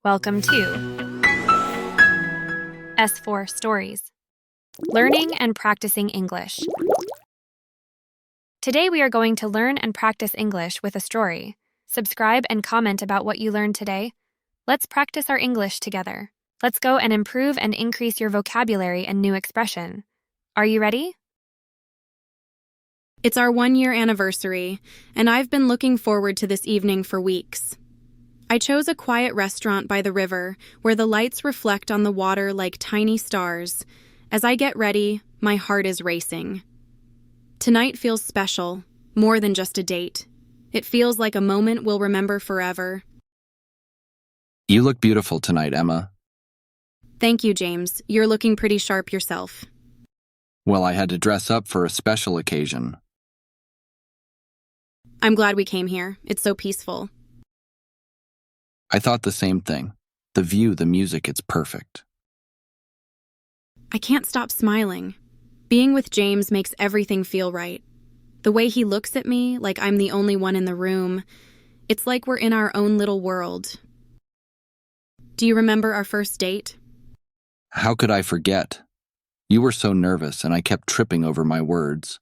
Welcome to S4 Stories, Learning and Practicing English. Today we are going to learn and practice English with a story. Subscribe and comment about what you learned today. Let's practice our English together. Let's go and improve and increase your vocabulary and new expression. Are you ready? It's our 1-year anniversary, and I've been looking forward to this evening for weeks. I chose a quiet restaurant by the river where the lights reflect on the water like tiny stars. As I get ready, my heart is racing. Tonight feels special, more than just a date. It feels like a moment we'll remember forever. You look beautiful tonight, Emma. Thank you, James. You're looking pretty sharp yourself. Well, I had to dress up for a special occasion. I'm glad we came here. It's so peaceful. I thought the same thing. The view, the music, it's perfect. I can't stop smiling. Being with James makes everything feel right. The way he looks at me, like I'm the only one in the room, it's like we're in our own little world. Do you remember our first date? How could I forget? You were so nervous and I kept tripping over my words.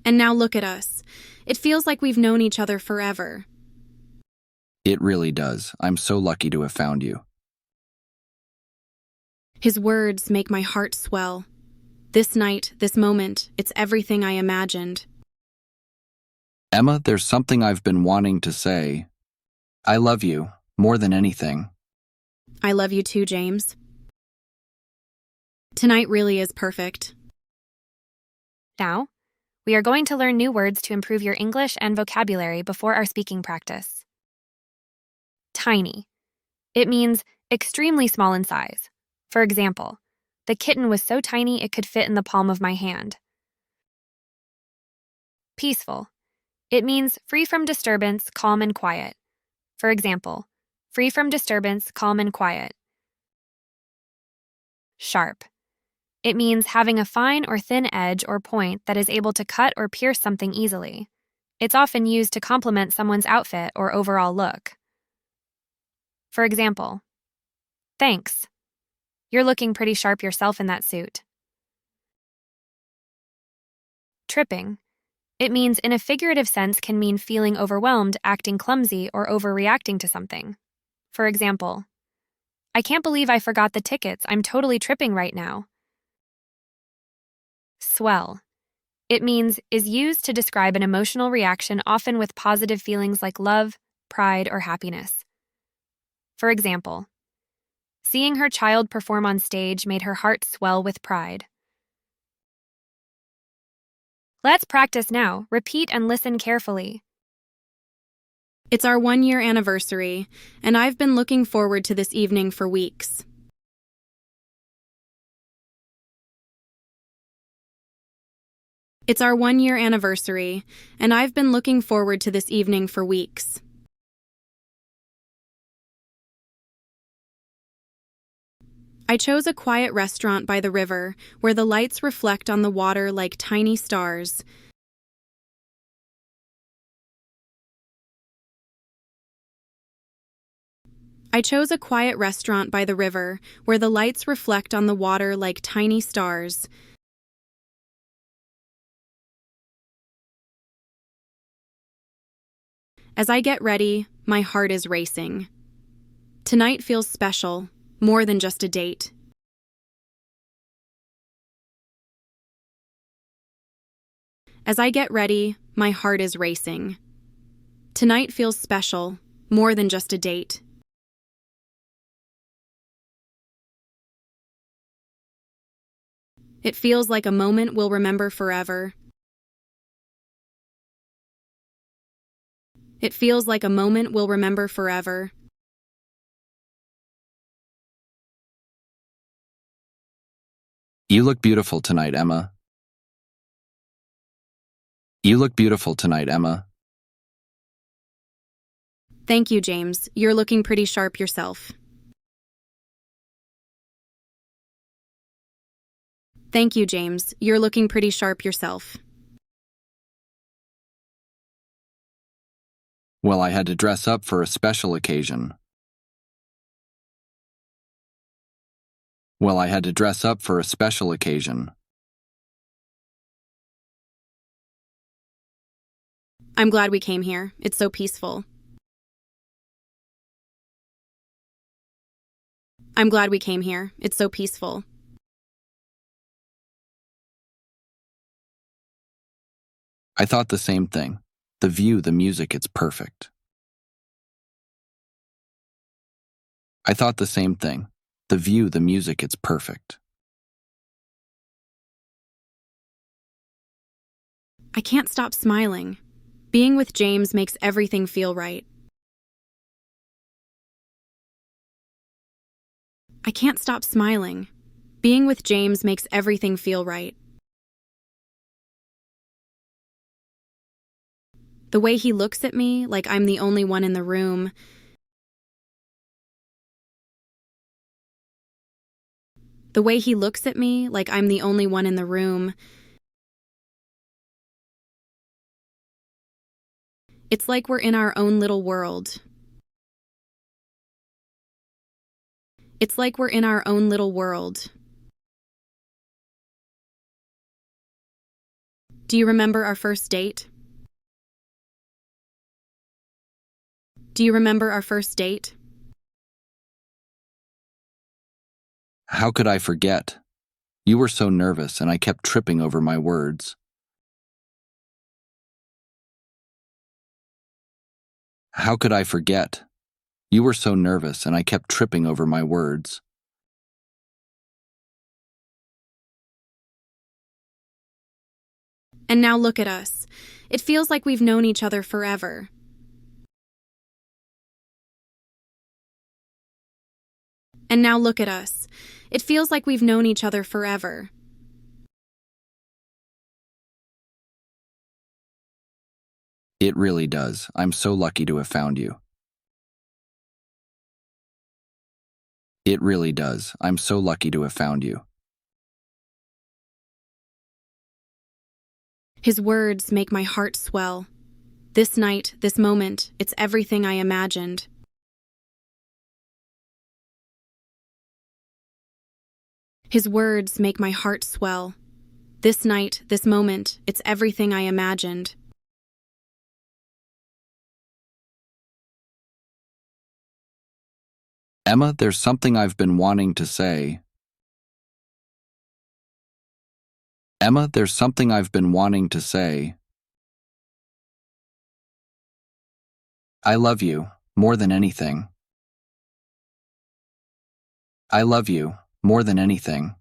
And now look at us. It feels like we've known each other forever. It really does. I'm so lucky to have found you. His words make my heart swell. This night, this moment, it's everything I imagined. Emma, there's something I've been wanting to say. I love you, more than anything. I love you too, James. Tonight really is perfect. Now, we are going to learn new words to improve your English and vocabulary before our speaking practice. Tiny. It means extremely small in size. For example, the kitten was so tiny it could fit in the palm of my hand. Peaceful. It means free from disturbance, calm and quiet. For example, free from disturbance, calm and quiet. Sharp. It means having a fine or thin edge or point that is able to cut or pierce something easily. It's often used to compliment someone's outfit or overall look. For example, thanks. You're looking pretty sharp yourself in that suit. Tripping. It means in a figurative sense can mean feeling overwhelmed, acting clumsy, or overreacting to something. For example, I can't believe I forgot the tickets. I'm totally tripping right now. Swell. It means is used to describe an emotional reaction, often with positive feelings like love, pride, or happiness. For example, seeing her child perform on stage made her heart swell with pride. Let's practice now. Repeat and listen carefully. It's our 1-year anniversary, and I've been looking forward to this evening for weeks. It's our 1-year anniversary, and I've been looking forward to this evening for weeks. I chose a quiet restaurant by the river where the lights reflect on the water like tiny stars. I chose a quiet restaurant by the river where the lights reflect on the water like tiny stars. As I get ready, my heart is racing. Tonight feels special, more than just a date. As I get ready, my heart is racing. Tonight feels special, more than just a date. It feels like a moment we'll remember forever. It feels like a moment we'll remember forever. You look beautiful tonight, Emma. You look beautiful tonight, Emma. Thank you, James. You're looking pretty sharp yourself. Thank you, James. You're looking pretty sharp yourself. Well, I had to dress up for a special occasion. Well, I had to dress up for a special occasion. I'm glad we came here. It's so peaceful. I'm glad we came here. It's so peaceful. I thought the same thing. The view, the music, it's perfect. I thought the same thing. The view, the music, it's perfect. I can't stop smiling. Being with James makes everything feel right. I can't stop smiling. Being with James makes everything feel right. The way he looks at me like I'm the only one in the room. The way he looks at me like I'm the only one in the room. It's like we're in our own little world. It's like we're in our own little world. Do you remember our first date? Do you remember our first date? How could I forget? You were so nervous and I kept tripping over my words. How could I forget? You were so nervous and I kept tripping over my words. And now look at us. It feels like we've known each other forever. And now look at us. It feels like we've known each other forever. It really does. I'm so lucky to have found you. It really does. I'm so lucky to have found you. His words make my heart swell. This night, this moment, it's everything I imagined. His words make my heart swell. This night, this moment, it's everything I imagined. Emma, there's something I've been wanting to say. Emma, there's something I've been wanting to say. I love you, more than anything. I love you, more than anything.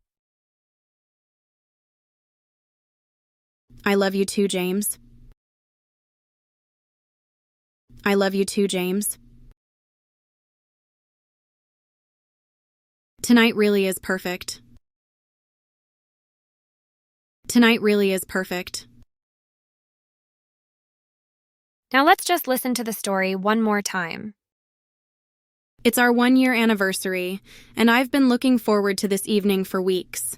I love you too, James. I love you too, James. Tonight really is perfect. Tonight really is perfect. Now let's just listen to the story one more time. It's our 1-year anniversary, and I've been looking forward to this evening for weeks.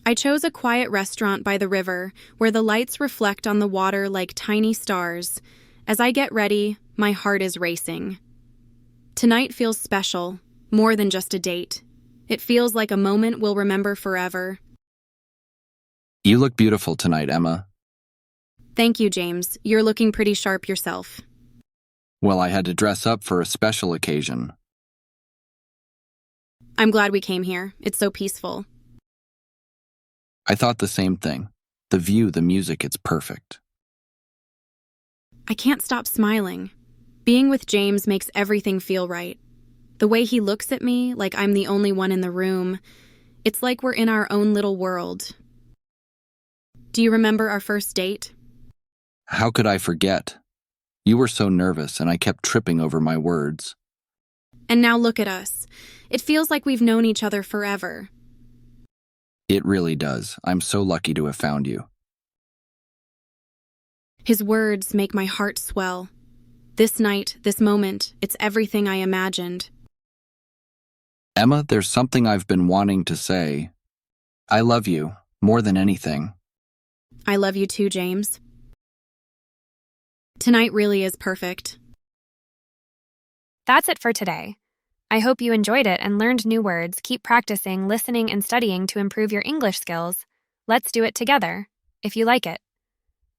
I chose a quiet restaurant by the river where the lights reflect on the water like tiny stars. As I get ready, my heart is racing. Tonight feels special, more than just a date. It feels like a moment we'll remember forever. You look beautiful tonight, Emma. Thank you, James. You're looking pretty sharp yourself. Well, I had to dress up for a special occasion. I'm glad we came here. It's so peaceful. I thought the same thing. The view, the music, it's perfect. I can't stop smiling. Being with James makes everything feel right. The way he looks at me like I'm the only one in the room. It's like we're in our own little world. Do you remember our first date? How could I forget? You were so nervous and I kept tripping over my words. And now look at us. It feels like we've known each other forever. It really does. I'm so lucky to have found you. His words make my heart swell. This night, this moment, it's everything I imagined. Emma, there's something I've been wanting to say. I love you, more than anything. I love you too, James. Tonight really is perfect. That's it for today. I hope you enjoyed it and learned new words. Keep practicing, listening, and studying to improve your English skills. Let's do it together, if you like it.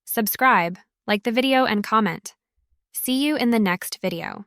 Subscribe, like the video, and comment. See you in the next video.